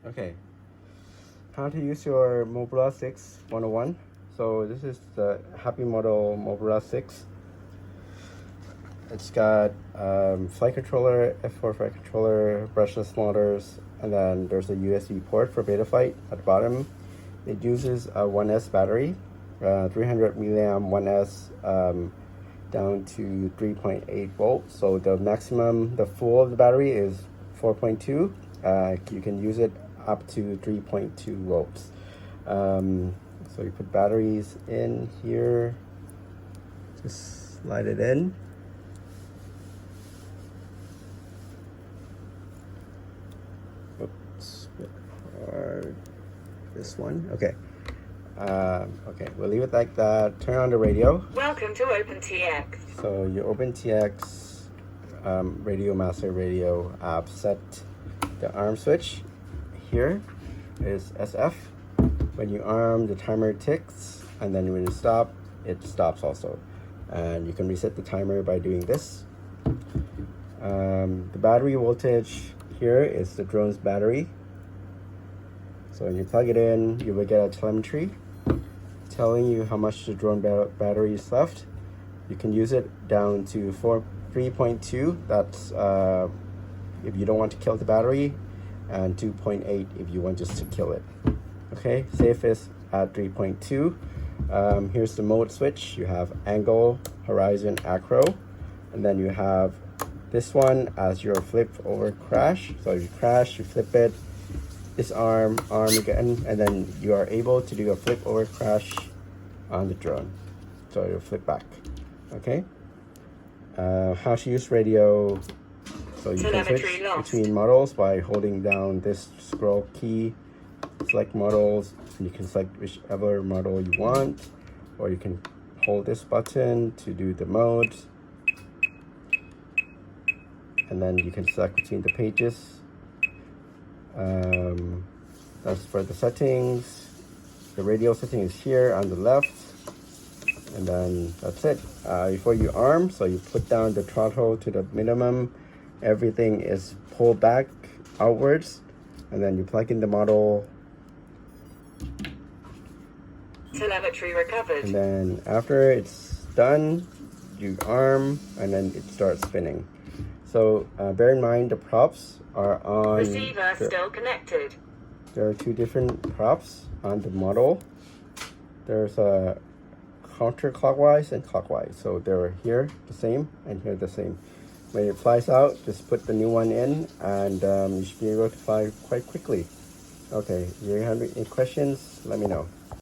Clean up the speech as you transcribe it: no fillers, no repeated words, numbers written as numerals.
Okay, how to use your mobula6 101. So this is the Happy Model mobula6. It's got flight controller, F4 flight controller, brushless motors, and then there's a USB port for beta flight at the bottom. It uses a 1S battery, 300 milliamp 1S down to 3.8 volts. So the maximum, the full of the battery is 4.2. You can use it up to 3.2 volts. So you put batteries in here, just slide it in. Oops, bit hard. This one, okay. Okay, we'll leave it like that. Turn on the radio. Welcome to OpenTX. So your OpenTX Radio Master Radio app, set the arm switch. Here is SF. When you arm, the timer ticks, and then when you stop, it stops also. And you can reset the timer by doing this. The battery voltage here is the drone's battery. So when you plug it in, you will get a telemetry telling you how much the drone battery is left. You can use it down to 3.2. That's if you don't want to kill the battery, and 2.8 if you want just to kill it. Okay, safe is at 3.2. Here's the mode switch. You have angle, horizon, acro, and then you have this one as your flip over crash. So if you crash, you flip it, this arm again, and then you are able to do a flip over crash on the drone. So you'll flip back. Okay. How to use radio. So you can switch between models by holding down this scroll key, select models, and you can select whichever model you want, or you can hold this button to do the mode, and then you can select between the pages. That's for the settings. The radio setting is here on the left, and then that's it. Before you arm, so you put down the throttle to the minimum, everything is pulled back outwards, and then you plug in the model. Telemetry recovered. And then after it's done, you arm, and then it starts spinning. So bear in mind the props are on. Receiver still connected. There are two different props on the model. There's a counterclockwise and clockwise. So they're here the same and here the same. When it flies out, just put the new one in, and you should be able to fly quite quickly. Okay, if you have any questions, let me know.